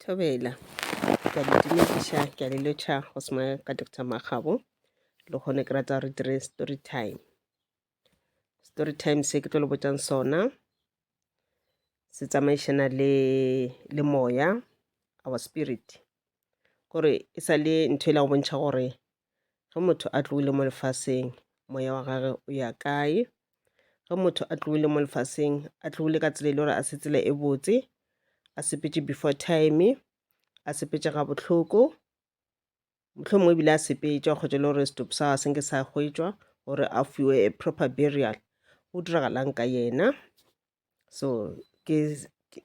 Thobela ka ditumediša ke a le lotšha go semaya ka Dr. Magabo le gone ke rata re dire story time. Story time se ke tlo le botšang sona se tsamaišana le moya, our spirit, gore e sa le ntho e la go bontšha gore ge motho a tlogile mo lefaseng moya wa gage o ya kae. Ge motho a tlogile mo lefaseng a tlogile ka tsela e le gore a se tsela e botse, a sepetše before time, a sepetše ga bohloko, mohlomongwe ebile a sepetše a kgwetša le gore stop sa senke sa hwetšwa gore a fiwe a proper burial, o diragalang ka yena. So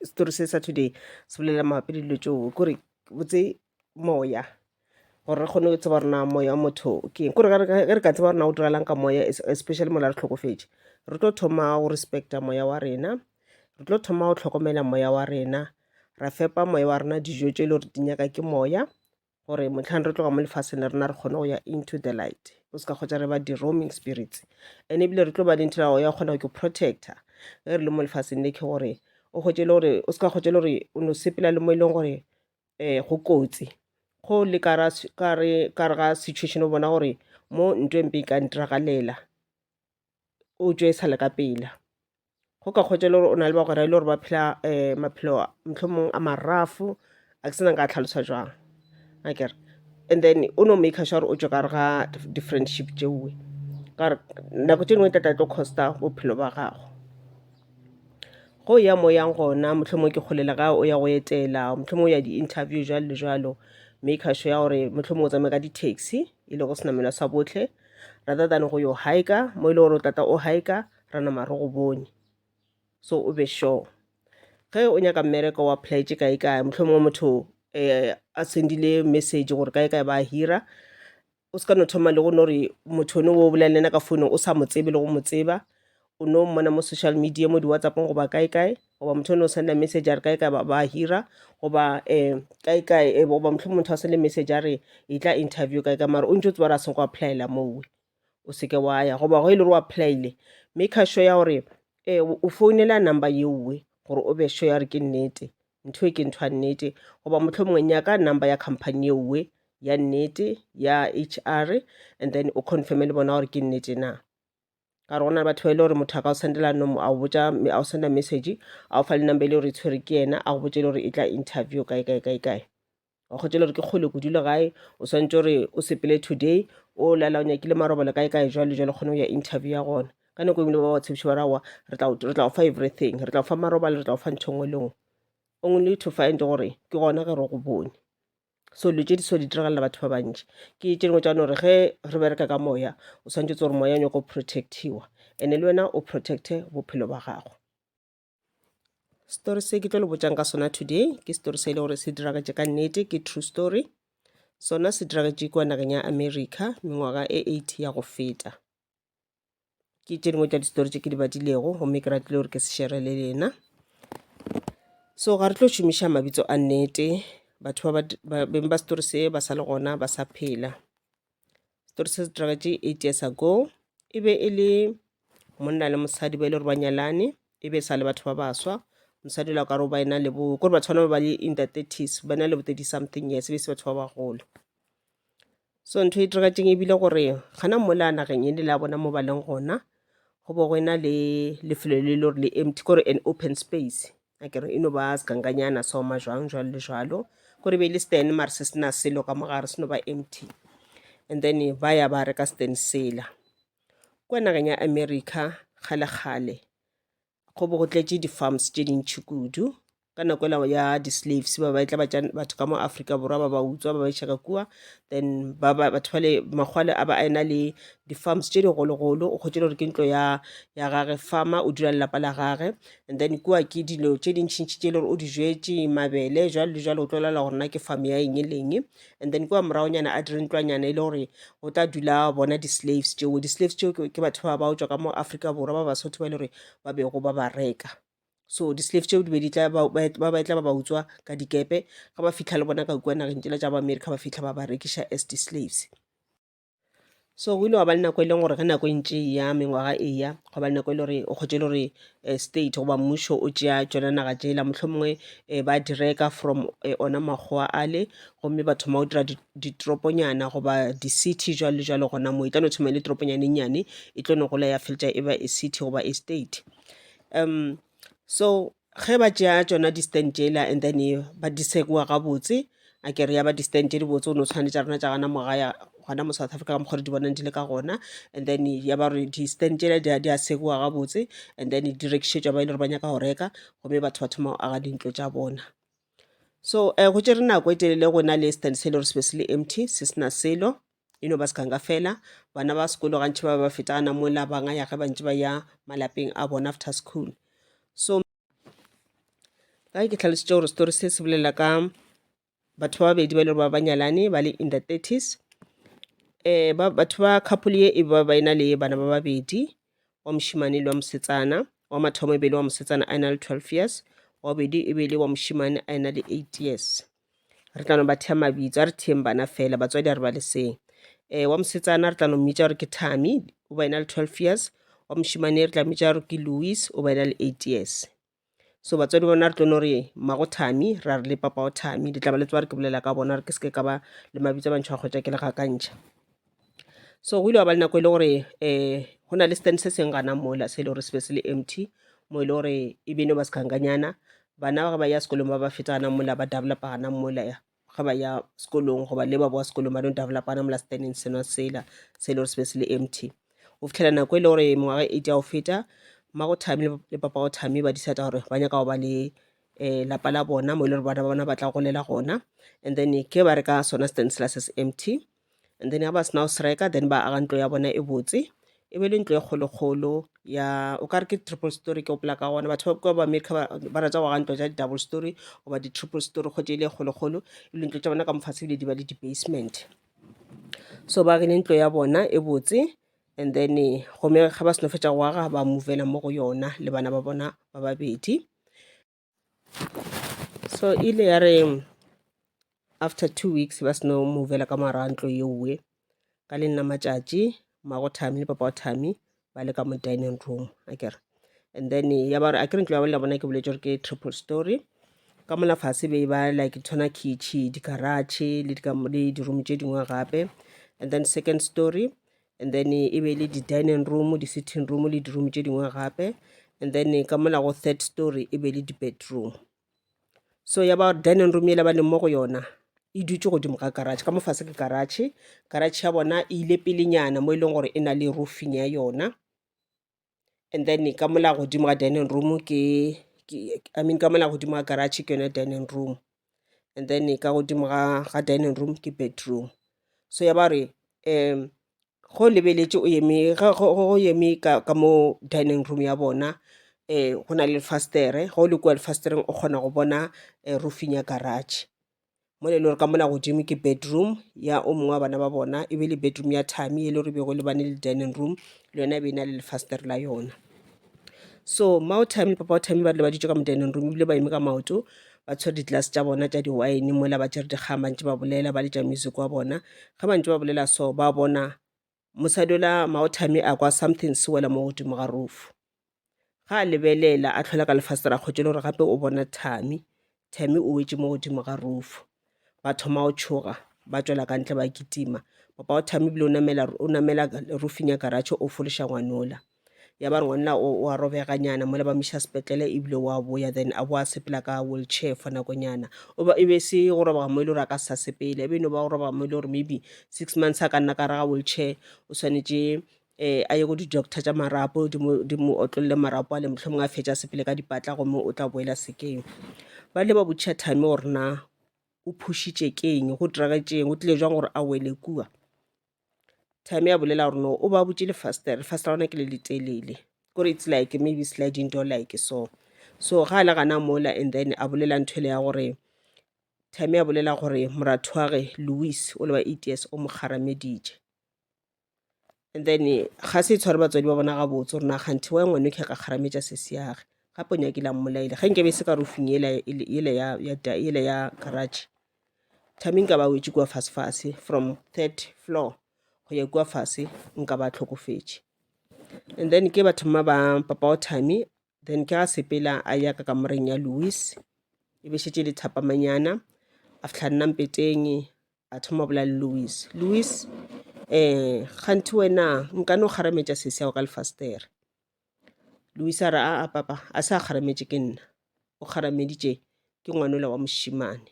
story se sa today se bolela mabapi le dilo tšeo kore botse moya, gore re kgone go tseba rena moya wa motho ke eng. Kore ge re ka tseba rena o diragalang ka moya, especially mola re tlhokofetše, re tlo thoma go respecta moya wa rena, re tlo thoma go tlhokomela moya wa rena, ra fepa moya wa rena dijo tše e le gore di nyaka ke moya, gore motlhang re tloga mo lefaseng le rena re kgone go ya into the light, o se ka kgotsa re ba di-roaming spirits. And ebile re tlo ba le ntho ya go ya kgona go protector ge re le mo lefaseng le ke gore o kgwetše le gore o se ka kgwetše le gore o no sepela le mo e leng gore go kotsi, go le ka re ga situation o bona gore mo ntho empe e ka ntiragalela o tšwe e sa le ka pela. Go ka kgwetša le gore o na le ba gore e le gore ba phela maphelo mohlomong a marafu, a ke sena ka tlhalosa jwang akere. And then o no make sure gore o tšwe ka re ga different ship tšeue kare nako tše dingwe tata tlo costa bophelo ba gago. Go ya mo yang gona mohlomong ke kgolela ga o ya go etela, mohlomong o ya di-interview jalo le jalo, make sure ya gore mohlomong o tsamaye ka di-taxi e le go senamelwa sa botlhe rather than go yo hika mo e le gore o tata o hika ra nama re go bone. So o be sure ge o nyaka mmereko wa apply-tše kae mohlomong motho a sendile message gore kae ba hira, o se ka no thoma le go no re motho one o bolela lena ka founong o sa mo tsebe le go mo tseba, o no mmona mo social media mo di-WhatsAppong goba kae goba motho o ne o senda message a re kae ba hira goba kae goba mohlomong motho a sende message a re e tla interview kae mara o ntse o tseba re a seng go applyela moo, o seke wa ya goba go e le gore o applyele make sure ya gore o founela number yeowe gore o be sure ya re ke nnete ntho e ke ntho ya nnete, goba mohlomongwe nyaka number ya company yeowe ya nnete ya HR and then o confirme le bona gore ke nnete na. Ka re gona batho ba ile gore motho a ka o sendela a o senda message a o fa le number e le gore e tshwere ke yena, a go botse le gore e tla interview kae wa kgwetše le gore ke kgole kudule gae o swantse gore o sepele today o lala o nyakile marobalo kae jalo kgone go ya interview ya gona. Ka nako ebile ba ba tshebiše ba rawa re tla o fa everything, re tla o fa marobalo, re tla o fa ntho ngwe le ngwe, only to find gore ke gona ge re go bone. So dilo tše di so di diragalela batho ba bantši ke tše dingwe tša gore ge re bereka ka moya o swantse gore moya o nyaka o protectiwa and le wena o protecte bophelo ba gago. Story se ke tlo le botšang ka sona today ke story se e le gore se diragatše ka nnete, ke true story. Sona se diragatše kwa nageng ya America mengwaga e 80 ya go feta. Ke tše dingwe tša di-story tše ke di badilego gomme ke ratile gore ke se share le lena. So ga re tlo šomiša mabitso a nnete, batho beng ba story se ba sa le gona ba sa phela. Story se se diragatše 8 years ago, e be e le monna le mosadi ba ile gore ba nyalane, e be sa le batho ba baswa. Mosadi la ka re ba ena le kore ba tshwana ba le in the 30s, ba na le bo 30 something years, be se batho ba bagolo. So ntho e diragatšeng ebile gore gana mola nageng e le la bona mo ba leng gona go bo go ena le lefelo le le gore le empty, kore an open space akere e no ba sekanganyana soma jwang jwalo le jwalo, kore be le stand mare se sena selo ka mogare se no ba empty. And then ba ya ba reka stand sela kwa nageng ya America kgale go bo go tletše di-farms tše dintšhi kudu ka nako ela ya di-slaves ba tla batho ka mo Afrika Borwa ba ba utswa ba iša ka kua, then batho ba le magwale a ba ena le di-farms tše digologolo, o kgwetše le gore ke ntlo ya gage farmer o dula lelapa la gage, and then kua ke dilo tše dintšintši tše le gore o di jwetše mabele jwalo le jwalo o tlo lala gorena ke farm ya eng le eng. And then kua moraonyana a dire ntlwanyana e le gore go tla dula bona di-slaves tšeo ke batho ba tswa ka mo Afrika Borwa ba Basotho ba ile gore ba bego ba ba reka. So di-slaves tšeo di be di tla ba tla ba utswa ka dikepe ga ba fitlha le bona ka kua nageng tšela tša ba America ba fitlha ba ba rekiša as di-slaves. so o ile wa ba le nako e leng gore ge nako e ntse ya mengwaga e ya go ba le nako e le gore o kgotse le gore state goba mmušo o tšea tsona naga tsela motlho mongwe ba direka from ona makgowa ale gomme ba thoma go dira ditoroponyana goba di-city jalo le jalo gona mo e tla no thoma le toroponyana e nnyane e tlo no gola ya feltsa e ba e city goba e state so ge ba tšea tsona di-stand jela and then ba di sekiwa gabotse a kere ya ba di-stand tše di botse o ne o tshwanetse rona tša gana mogaya gona mo South Africa ka mokgwa re di bonang di le ka gona and then ya ba re di-stand tšela di a sekiwa gabotse and then di rekišetšwa ba ile gore ba nyaka go reka gomme batho ba thoma go aga dintlo tša bona so go tšere nako e telele go na le stand se le gore se be se le empty se sena selo ba se kanka fela bana ba sekolo gantši ba ba fetagana mola banga ya ge bantši ba ya malapeng a bona after school so ka ke tlhalositše gore story se se bolela ka batho ba babedi ba ile gore ba banyalane ba le in the 30s batho ba couple ye e ba ena le bana ba babedi wa mošimane le wa mosetsana wa mathomo e be le wa mosetsana a na le 12 years wa bobedi e be le wa mošimane a na le 8 years re tla no ba thea mabitso a re theeng bana fela batswadi a re ba le seng wa mosetsana re tla no mmitša gore ke Tammy o ba ena le 12 years wa mošimane re tla mmitša gore ke Louis o ba ena le 8 years so batswadi bona re tlo no re mmago Tammy ra re le papa wa Tammy di tla ba le tswa re ke bolela ka bona re ke seke ka ba le mabitso a bantšha wa kgotsa ke le gakantšha so go ile wa ba le nako e le gore go na le stand se seng gana mola se e le gore se be se le empty mo e le gore e bene ba sekhankanyana bana ga ba ya sekolong ba ba fetagana mola ba developa gana mola ga ba ya sekolong goba le ba boa sekolong ba don't developa gana mola standing sena sela se e le gore se be se le empty go fitlhela nako e le gore mengwaga e ya go feta mmago Tammy le papa go Tammy ba decide gore ba nyaka go ba le lapa la bona mo e le gore bana ba bona ba tla golela gona and then ke ba reka sona stand sela se se empty and then ga ba sena go se reka then ba aga ntlo ya bona e botse e be le ntlo e kgolo-kgolo ya o ka re ke triple story ke opola ka gona batho ba america ba ratsa go aga ntlo tša di-double story goba di-triple story go ile kgolo-kgolo e le ntlo tša bona ka mofase ebile di ba le di-basement so ba agile ntlo ya bona e botse and then gome ga ba seno fetša go aga ba movela mo go yona le bana ba bona ba babedi so ile ya re after 2 weeks ba seno movela ka mara ntlo yeowe ka le nna matšatši mmago Tammy le papa wa Tammy ba le ka mo dining room akere and then ya ba re a kere ntlo ya bona bona ke boletše gore ke triple story ka mola fase be ba like thona kitchen di-garage le di-room tše dingwe gape and then second story and then e be le di-dining room di-sitting room le di-room tše dingwe gape and then ka mola go third story e be le di-bedroom so ya ba dining room ele ba leng mo go yona e dutse godimo ga garage ka mofase ke garage ya bona e ile pelenyana mo e leng gore e na le roofing ya yona and then ka mola godimo ga dining room ka mola godimo ga garage ke yona dining room and then ka godimo ga dining room ke bedroom so ya ba re go lebeletše go eme ka mo dining room ya bona go na le lefastere go le kua lefastereng o kgona go bona roofing ya garage mo le gore ka mola godimo ke bedroom ya o mongwe wa bana ba bona e be le bedroom ya Tammy e le gore be go le bane le dining room le yona e be na le lefastere la yona so mao Tammy le papa wa Tammy ba rile ba ditše ka mo dining room ebile ba eme ka maoto ba tshwere di-glass tša bona tša di-wine mola ba tšere dikgang bantse ba bolela ba le tša music wa bona ga bantse ba bolela so ba bona mosadi ola mao Tammy a kwa something se wela mo godimo ga roof ga a lebelela a tlhola ka lefastere a kgotse le gore gape o bona Tammy o wetse mo godimo ga roof ba thoma go tšhoga ba tswela ka ntle ba kitima papa wa Tammy bile o namela roofing ya garage o fološa ngwanola ya ba re ngwanna o a robeganyana mola ba moša sepetlele ebile wa boya then a boa sepela ka wheelchair for nakonyana e be se go robega mo e le gore a ka se sa sepele e be no ba go robega mo e le gore maybe 6 months a ka nna ka raga wheelchair o swanetše a ye go di-doctor tša marapo di mo otlolole marapo a le motlho mongwe a fetša sepele ka dipatla gomme o tla boela sekeng ba le ba botšha Tammy gore na o phušitše keng go diragetseng o tlile jwang gore a wele kua Tammy a bolela gore no o ba botše lefastere lona ke le letelele kore it's like maybe sliding door like so ga le gana mola and then a bolela ntho ele ya gore Tammy a bolela gore moratho wa ge Louis o le wa 8 years o mo kgarameditše and then ga se tshware batswadi ba bona ga botse gore na kganthe wa ngwane ke ka kgarametša sese yage gape o nyakile a mmolaile ga nke be se ka roofing yele ya garage Tammy nka ba wetse kua fase from 3rd floor go ya kwa fase nka ba tlhokofetse. And then ke batho ba papa wa Tammy, then ke ga sepela a ya ka kamoreng ya Louis e be šetse le thapamanyana a fitlha nna mpeteng a thoma bola le Louis kganti wena nka no kgarametša sese yago ka lefastere. Louis a re a papa a se a kgarametše ke nna, o kgarameditše ke ngwanola wa mošimane.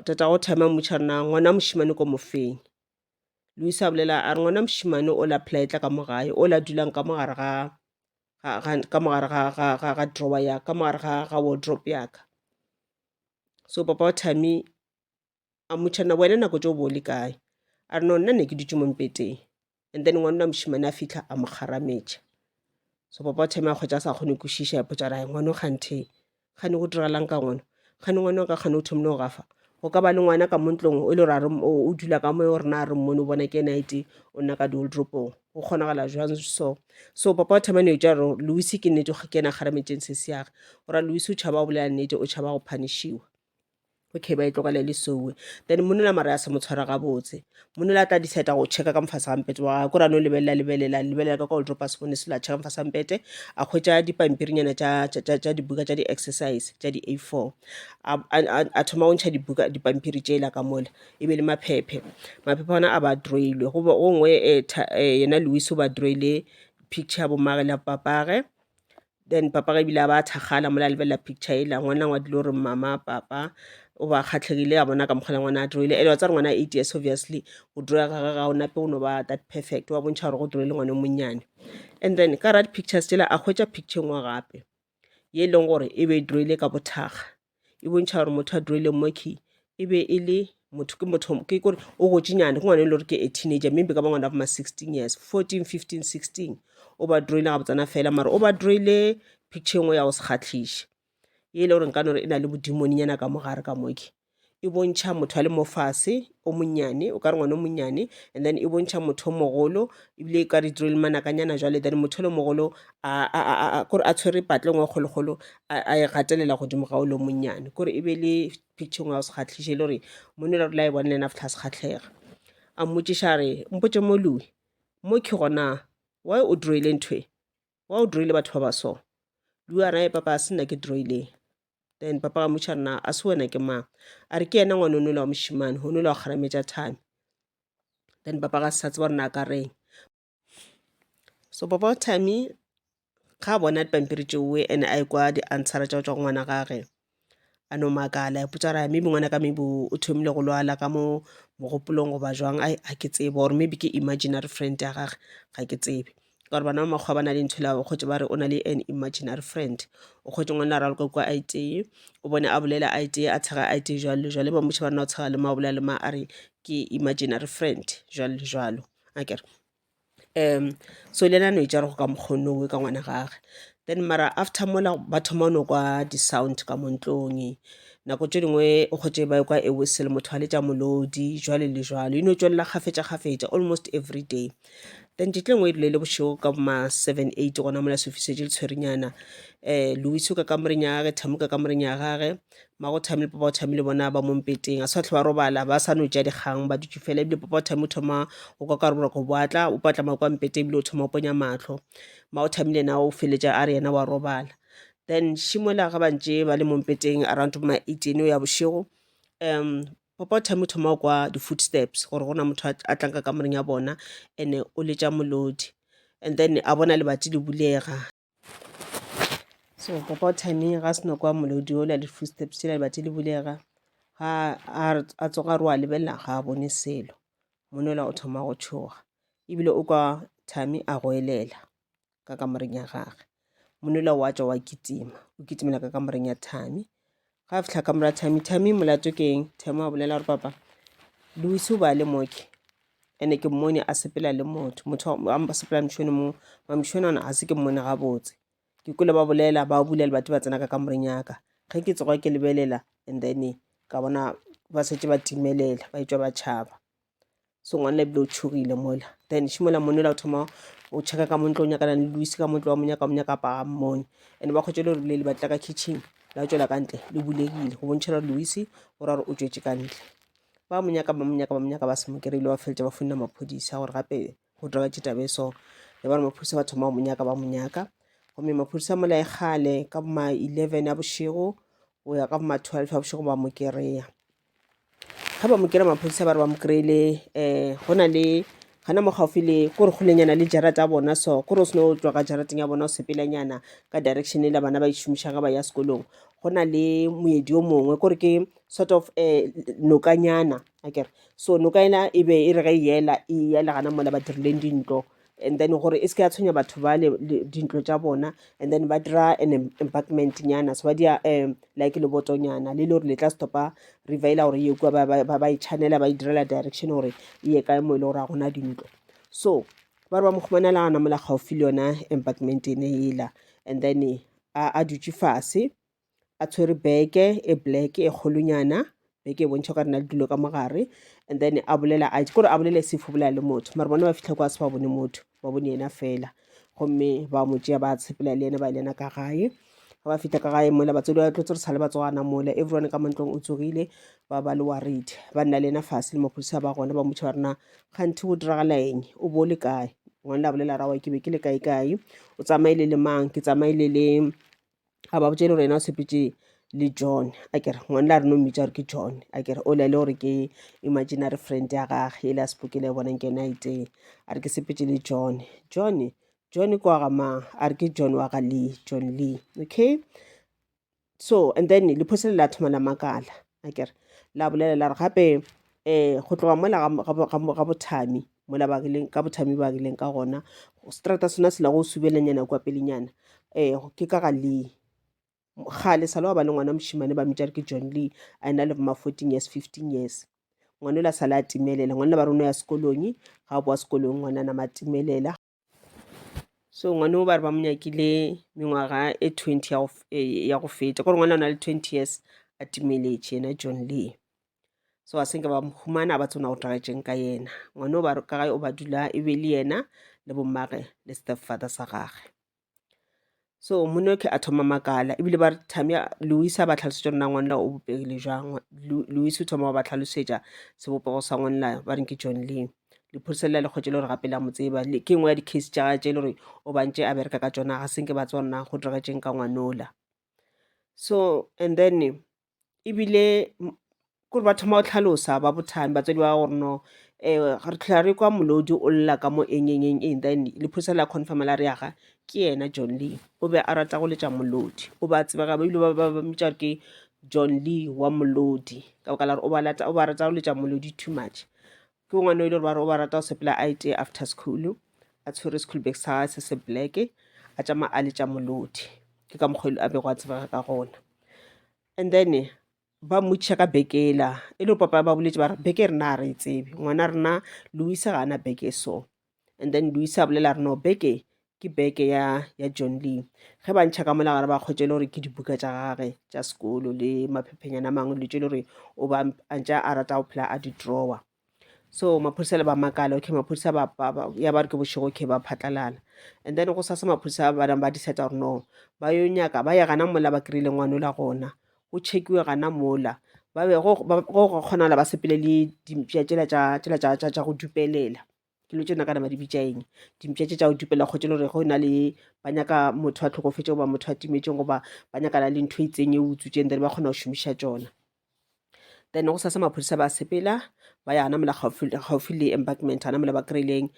Tatago Tammy a mmotša rena ngwana mošimane ko mofeng. Louis a bolela a re ngwana mošimane o la polaetla ka mogae o la dulang ka mogare ga drawer ya ka mogare ga wardrobe yaka. So papa wa Tammy a mmotšana wena nako tšeo bo le kae, a re no nna ne ke dutše mo mpeteng, and then ngwana mošimane a fitlha a mo kgarametša. So papa wa Tammy a kgwetša a sa kgone kwešiša, a potša ra ngwana kganthe kgane go diralang ka ngwana, kgane ngwana o ka kgane o thomile go gafa, go ka ba le ngwana ka mo ntlong o le ra o dula ka mo o rena a re mmone o bona ke night o nna ka di-wardropong go kgonagala jwang so papa wa Tammy a no etša re Louis ke nnete ke ena kgarametšeng se seage ora Louis o tšhaba go bolela nnete, o tšhaba go phanishiwa. Okay, ba e tlogela le sowe then monela mare a se mo tshwara gabotse, monela a tla decide go checka ka mofase ga mpete wa ko rano lebelela ka wardrobe a se bone selo a checka mofase ga mpete a hwetša dipampirinyana tša dibuka tša di-exercise tša di-A4 a thoma go ntšha dipampiri tšela ka mola e be le maphephe ona a ba droilwe go ngwe yena Louis o ba droile picture ya bomage la papage, then papa ga ebile a ba thagala mola lebelela picture ela ngwana ngwadile gore mama papa o ba kgatlhegile a bona ka mokgwa ngwana a droile ele wa tsa re ngwana 8 years obviously go droya ga o nape o no ba that perfect wa bontšha gore go droile ngwana o monnyane. And then ka ra di-pictures tela a hwetša picture ngwe gape ye e leng gore e be e droile ka bothaga e bontšha gore motho a droile moki e be e le motho ke kore o gotsenyana ke ngwana e le gore ke a teenager maybe ka ba ngwana ba ma 16 years 14 15 16 o ba droile ga botsana fela mare o ba droile picture ngwe ya go se kgatlhiše ye e le gore nka nore e na le bodimoninyana ka mogare ka moke e bontšha motho a le mo fase o monnyane o ka re ngwana o monnyane and then e bontšha motho o mogolo ebile e ka re droile manakanyana jwale then motho le mogolo kore a tshwere patle ngwe kgologolo a e gatelela godimo ga o le monnyane kore e be le picture ngwe ya go se kgatlhiše e le gore monela re la e bone le ena fitlha se kgatlhega a mmotšiša re mpotše mo Louis mo ke gona why o droile nthoe why o droile batho ba ba so. Louis a rae papa a se nna ke droile, then papa ga mmotša rena a se wena ke mang, a re ke ena ngwana onola wa mošimane onola wa kgarametša Tammy, then papa ga se sa tseba rena a ka reng. So papa wa Tammy ga a bona dipampiri tšeoe and a ekwa di-answera tša go ngwana gage a no makala a potša ra maybe ngwana ka maybe o thomile go lwala ka mo mogopolong goba jwang a ke tsebe gore maybe ke imaginary friend ya gage ga ke tsebe ka gore bana ba makgwa ba na le ntho la kgotse ba re o na le an imaginary friend o kgotse ngwana ra le kwa IT o bone a bolela IT a tshega IT jwale ba motšha ba rena o tshega le ma bolela le ma a re ke imaginary friend jwalo a kere so le ena no itša re go ka mokgonowe ka ngwana gage then mara after mola ba thoma no kwa di-sound ka montlong nako tše dingwe o kgotse ba kwa e whistle motho a letša molodi jwale le jwalo e no tswelela kgafetša almost every day. Then ditle ngwe e dule le bošego ka ma 7-8 gona mola sefišetše le tshwerenyana Louis o ka kamoreng ya gage Tammy ka kamoreng ya gage mago Tammy le papa wa Tammy le bona ba mo mpeteng a sa tlho ba robala ba sa no tša dikgang ba dutše fela ebile papa wa Tammy o thoma o ka re boroko boatla o patla kwa mpete ebile o thoma o ponya matlho mao Tammy le ena o feletša a re yena wa robala. Then šimola ga bantše ba le mo mpeteng around ma 18 o ya bošego papa wa Tammy o thoma kwa di-footsteps gore gona motho a tlang ka kamoreng ya bona ene o letša molodi and then a bona lebati le bulega. So papa wa Tammy ga seno kwa molodi o la di-footsteps tšela lebati le bulega ga a tsoga re wa lebelela ga a bone selo monola o thoma go tšhoga ebile o kwa Tammy a go elela ka kamoreng ya gage monola wa tšwa wa o kitimela ka kamoreng ya Tammy ga a fitlha kamora Tammy molato ke eng Tammy a bolela gore papa Louis o ba le moke ene ke mmone a sepela le motho a sepela mošone mo mošone ona a se ke mmone gabotse ke kole ba bolela ba bulela batho ba tsena ka kamoreng yaka ge ke tsoga ke lebelela and then ka bona ba setse ba timelela ba etswa ba tšhaba so ngwana ebile o tšhogile mola then šimola monola o thoma o checka ka montlong nyakana le Louis ka montlo wa monyaka pa ga mmone and ba kgwetse le gore le batla ka kitchen la tswela ka ntle le bulegile go bontšhela Louis o ra re o tšwetše ka ntle ba monyaka ba se mo kry-ile ba feletša ba founela maphodisa gore gape go diragetse taba e so le ba re maphodisa ba thoma ba monyaka gomme maphodisa mola e kgale ka boma 11 ya bošego go ya ka boma 12 ya bošego ba mo kry-a ga ba mo kry-a maphodisa ba re ba mo kry-ile go na le gana mo gaufi le kore golenyana le jarata ya bona so kore o seno tswa ka jarateng ya bona o sepelanyana ka direction e le bana ba išomišaga ba ya sekolong go na le moedi o mongwe kore ke sort of nokanyana akere so noka ena e be e re ge e ela gana mola ba dirileng dintlo and then gore e se ke ya tshwenya batho ba le dintlo tša bona and then ba dira an embankment nyana so ba dia like lebotonyana le le gore le tla stopa river ela gore ye kua ba e channela ba e direla direction gore e ye kae mo e le gore a gona dintlo so ba re ba mo khumanela gana mola gaufi le yona embankment ene ela and then a dutše fase a tshwere beke e black e kgolonyana beke e bontšha ka rena le dilo ka mogare and then a bolela kore a bolela sefo bolela le motho mare bona ba fitlha kwa se ba bone motho ba bone ena fela gomme ba mo tšea ba tshepela le ene ba lena ka gae ga ba fitlha ka gae mola batswadi ba tlotse re sa le ba tsogana mola everyone ka mantlong o tsogile ba le worried ba nna le ena fase le maphodisa ba gona ba motšha ba rena kganthe go diragala eng o bo o le kae ngwane la bolela rawa ke be ke le kae o tsamaile le mang ke tsamaile le ga ba botse le gore ena o sepetse le John akere ngwane la re no mmitša gore ke John akere o lele gore ke imaginary friend ya gage e le a sepokele bonang ke night a re ke sepetse le John kwa ga mang a re ke John wa ga John Lee okay so and then le phosele la thoma la makala akere la bolela la re gape go tloga mola ga bothami mola ka bothami ba kileng ka gona strata sona se la go subelanyana kwa pelenyana ke ka ga Lee gale sa le wa ba le ngwana mošimane ba mmitša re ke John Lee a ena le boma 14 years 15 years ngwane o la sala a timelela ngwane le ba re o no ya sekolong ga a boa sekolong ngwana a nama a timelela so ngwane o ba re ba monyakile mengwaga e 20 ya go feta kore ngwane o na le 20 years a timeletše ena John Lee so a senke ba humana ba tsona go diragetseng ka yena ngwane o ba re ka gae o ba dula e be le yena le bommage le stepfather sa gage so monokhe a thoma makala ebile ba re thamia Louis a ba tlhalosetša rona ngwanela o bopegile jang Louis o thoma ba tlhalosetša sebopego sa ngwanela ba reng ke John Lee lephodisa le lekgotše le gore gape la mo tseba ke ngwe ya di-case tša gae tše le gore o bantše a bereka ka tsona ga senke ba tswa rona go diragetseng ka ngwanola so and then ebile kore ba thoma go tlhalosa ba bothami batswadi ba gore no re tlhola re kwa molodi o lla ka mo eng then lephodisa la confirma la re yaga ke yena John Lee o be a rata go letša molodi o ba tsebega ba ile ba mmitša gore ke John Lee wa molodi ka baka la gore o ba rata go letša molodi too much ke ngwane o ile gore ba re o ba rata go sepela a ete after school a tshwere school bag sa se se black a tšama a letša molodi ke ka mokgwa a bego a tsebega ka gona and then ba mmotšiša ka bekela e le papa ba boletše ba re beke rena a re e tsebe ngwana rena Louis ga ana beke so and then Louis a bolela rena beke ke beke ya John Lee ge ba ntšha ka mola gare ba kgwetše le gore ke dibuka tša gage tša sekolo le maphephenyana mangwe le tše le gore o ba antša a rata go phela a di-drawer so maphodisa le ba makala okay maphodisa ya ba re ke bošego okay ba phatlalala and then go sasa maphodisa ba decide gore no ba yo nyaka ba ya gana mola ba kry-ile ngwane o la gona go chekiwe gana mola ba be go kgonala ba sepele le dimpša tša go dupelela ke lo tsena ka nama di bitša eng dimpša tša go dupela kgotse le gore go na le ba nyaka motho a tlhokofetse goba motho a timetseng goba ba nyakana le ntho e itseng e utswitseng then ba kgona go šomiša tsona then go sasa maphodisa ba sepela ba ya gana mola gaufi le embankment gana mola ba kry-ileng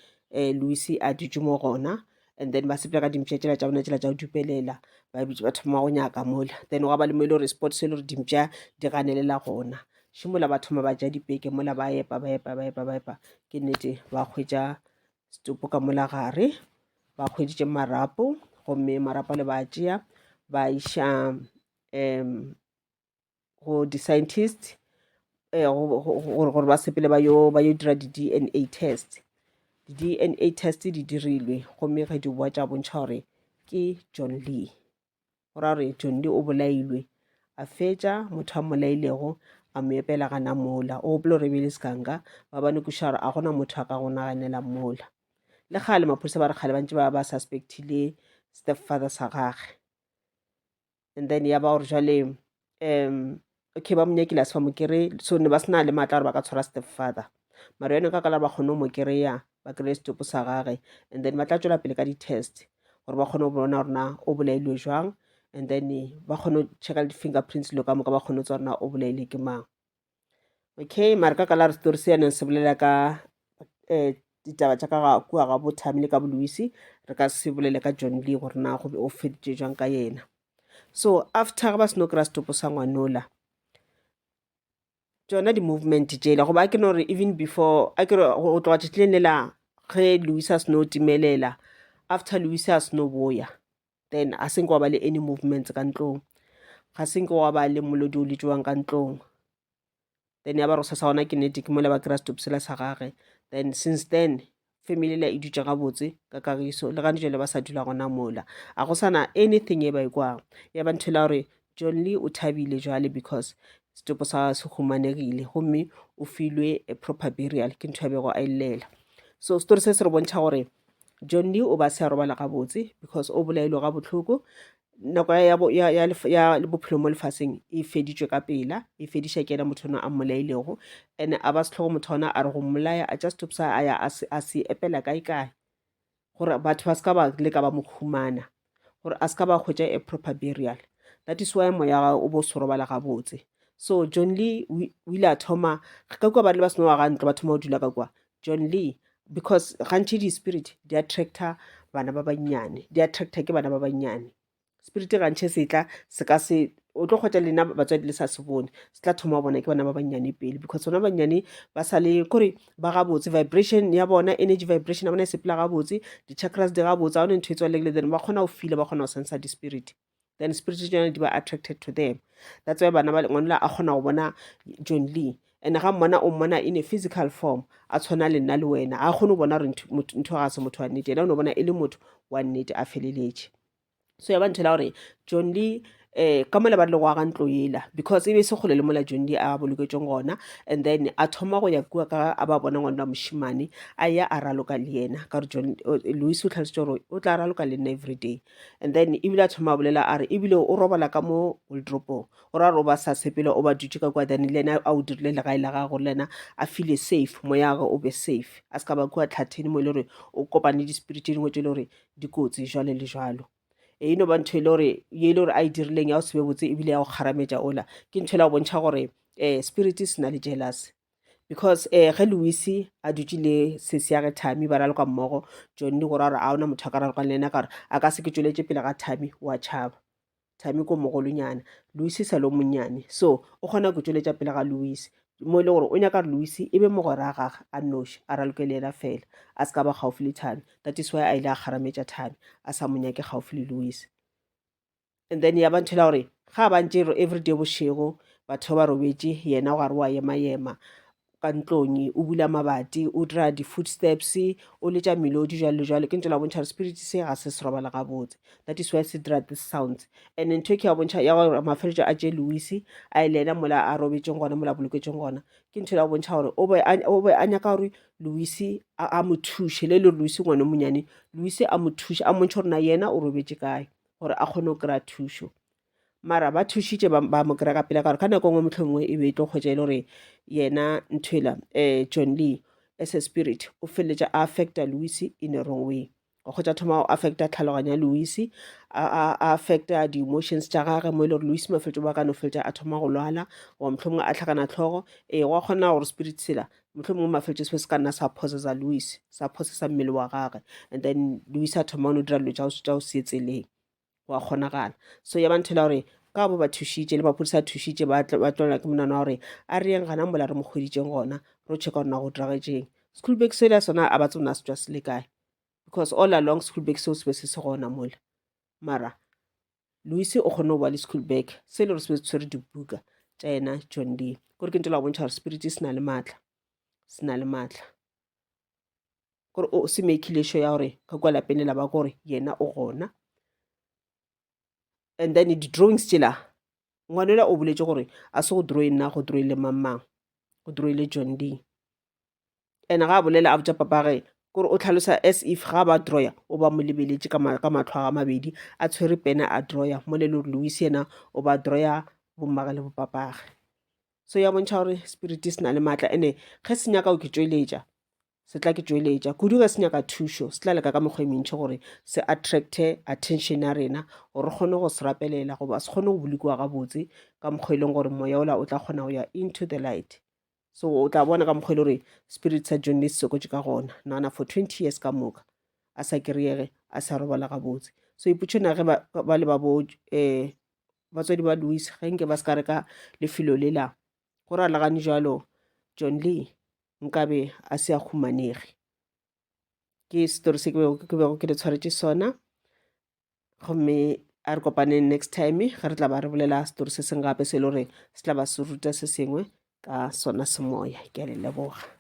Louis a dutse mo gona and then ba sepela ka dimpša tša bona tša go dupelela ba thoma go nyaka mola then go ba le mo e le gore sport se le gore dimpša di ganelela gona šimola ba thoma ba ja dipeke mola ba epa ke nnete ba hwetša stopo ka mola gare ba hweditše marapo gomme marapo le ba tšea ba iša go di-scientist gore ba sepele ba yo dira di-DNA test di-DNA test di dirilwe gomme ge di boa tša bontšha gore ke John Lee go ra gore John Lee o bolailwe a fetša motho a molailego a mo epela gana mola o gopole gore ebile sekanka ba bane kuša gore a gona motho a ka go naganela mola le gale maphodisa ba re kgale bantse ba suspectile stepfather sa gage and then ya ba gore jale okay ba monyakile a se fa mo kry so ne ba sena le maatla gore ba ka tshwara stepfather mara yone ka kala ba kgone mo kry-a ba kry-e setopo sa gage and then ba tla tswela pele ka di-test gore ba kgone go bona gore na o bolailwe jwang and then ba kgone go checka le di-fingerprints lo ka moka ba kgone tsa gore na o bolaile ke mang. Okay mara ka kala re story se yaneng se bolela ka ditaba tsa ka kua ga bo Tammy le ka bo Louis re ka se bolele ka John Lee gore na go be o feditse jwang ka yena. So after ga ba seno kry-a setopo sa ngwanola tsona di-movement jela goba a ke no gore even before a kere go tloga tšhetleng lela ge Louis a seno timelela after Louis a seno boya then a senke wa ba le any movements ka ntlong ga senke wa ba le molodi o le tsewang ka ntlong then ya ba rosa sa gona ke nnete ke mola ba kry-a setopo sela sa gage then since then family la e dutse gabotse ka kagiso le gane jale ba sa dula gona mola a go sana anything e ba e kwang ya ba ntho la gore John Lee o thabile jwale because setopo sa se humanegile gomme o filwe a proper burial ke ntho ya bego a illela. So story se se re bontšha gore John Lee o ba se a robala gabotse because o bolailwe ga botlhoko nako ya bophelo mo lefatsheng e feditšwe ka pela e fediša ke ena motho ona a mmolailego and a ba se tlhogo motho ona a re go mmolaya a just stop sa aya a se epela kae gore batho ba se ka ba leka ba mo humana gore a se ka ba hwetša a proper burial. That is why moya o bo se robala gabotse. So John Lee o ile a thoma ka kua ba le ba seno wa gantle ba thoma go dula ka kua John Lee because gantši di-spirit di attracta bana ba bannyane di attracta ke bana ba bannyane spirit gantšhe se tla se ka se o tlo kgwetša lena batswadi le sa se bone se tla thoma bona ke bana ba bannyane pele because bona bannyane ba sa le kore ba gabotse vibration ya bona energy vibration ya bona e sepela gabotse di-chakras di gabotse ga one ntho e tswalegile then ba kgona go fila ba kgona go sensa di-spirit then spirit tsone di ba attracted to them. That's why bana ba ngwana a kgona go bona John Lee and ga mmona o mmona in a physical form a tshwana le nna le wena a kgone go bona gore ntho ga se motho wa nnete ena o ne bona e le motho wa nnete a feleletše. So ya ba ntho la gore John Lee ka mola ba le go aga ntlo ela because e be se kgole le mola John Lee a boloketsweng gona and then a thoma go ya kua ka a ba bona ngwana moshimane a ya a raloka le yena ka gore Louis o tlhalositse gore o tla raloka le nna everyday and then ebile a thoma a bolela a re ebile o robala ka mo wardrobe gore a re o ba sa sepele o ba dutse ka kwa then le ena a o dirile legae la gage gore le ena a feel safe moya gage o be safe a se ka ba kua tlhatheni mo e le gore o kopane di-spirit dingwe tse e le gore dikotsi jwale le jwalo. E no ba ntho e le gore ye le gore a e dirileng ya go sebe botse ebile ya go kgarametša ola ke ntho e la go bontšha gore spirit se na le jealous because ge Louis a dutse le sese ya ge Tammy ba raloka mmogo John gore a re a ona motho a ka ralokang le ena ka gore a ka se ke tsweletše pele ga Tammy wa tšhaba Tammy ko mogolonyana Louis sa le monnyane so o kgona go tsweletša pele ga Louis mo e le gore o nyaka re Louis e be mogwera a gage a noši a raloke le ena fela a se ka ba gaufi le Tammy. That is why a ile a kgarametša Tammy a sa monyake gaufi le Louis and then ya ba ntho la gore ga ba ntše everyday bošego batho ba robetše yena gare wa ema ka ntlong o bula mabati o dira di-footsteps o letša melodi jalo le jalo ke ntho la bontšha gore spirit se ga se robala gabotse. That is why se dira this sounds and ntho e ke ya bontšha ya gore mafeletšo a tše Louis a ile ena mola a robetšeng gona mola boloketseng gona ke ntho la bontšha gore o be a nyaka gore Louis a mo thuše le le Louis ngwane monyane Louis a mo thuše a montšhe gore na yena o robetše kae gore a kgone go kry-a thušo mara ba thušitše ba mo kry-a ka pela ka gore ka nako ngwe motlho mongwe e be e tlo kgwetša e le gore yena ntho ela John Lee as a spirit o feleletša a affecta Louis in a wrong way go kgwetša thoma go affecta tlhaloganya Louis a affecta di-emotions tša gage mo e le gore Louis mafeletšo ba ka no feletša a thoma go lwala goba motlho mongwe a tlhakana tlhogo go kgona gore spirit sela motlho mongwe mafeletšo se se ka nna sa possessa Louis sa possessa mmele wa gage and then Louis a thoma no dira dilo tša go seetseleng wa kgonagala. So ya ba nthela gore ka bo ba thušitše le maphodisa a thušitše ba tlolela ke monana wa gore a re yeng gana mola re mo kgweditšeng gona re o checka gore na go diragetseng schoolbag sela sona a ba tsona se tswa se le kae because all along schoolbag seo se be se se gona mola mara Louis o kgone go ba le schoolbag se le gore se be se tshwere dibuka tša yena John Lee kore ke ntho la go bontšha gore spirit se na le maatla kore o se makile sure ya gore ka kwa lapeng la ba kore yena o gona and then di-drawings tšela ngwanela o boletše gore a se go drawe nna go drawile mamang go drawile John Lee and ga a bolela a botša papage kore o tlhalosa as if ga ba drawya o ba mo lebeletše ka matlho a mabedi a tshwere pena a drawya mo le le gore Louis yena o ba drawya bommage le bopapage so ya bontšha gore spirit se na le maatla, ene ge se nyaka o ke tsweletša se tla ke tsweletša kudu ge se nyaka thušo se tla leka ka mekgwa e mentšhi gore se attracte attention ya rena gore re kgone go se rapelela goba se kgone go bolokiwa gabotse ka mokgwa e leng gore moya ola o tla kgona go ya into the light. So o tla bona ka mokgwa e le gore spirit sa John le se sokotše ka gona nana for 20 years ka moka a sa kry-ege a sa robala gabotse. So ipotše na ge ba le batswadi ba Louis ge nke ba se ka reka lefelo le la go ralagane jalo John Lee nkabe a se a humanege. Ke story se ke bego ke le tshwaretše sona gomme a re kopaneng next time ge re tla ba re bolela story se seng gape se le gore se tla ba se ruta se sengwe ka sona semoya. Ke a le leboga.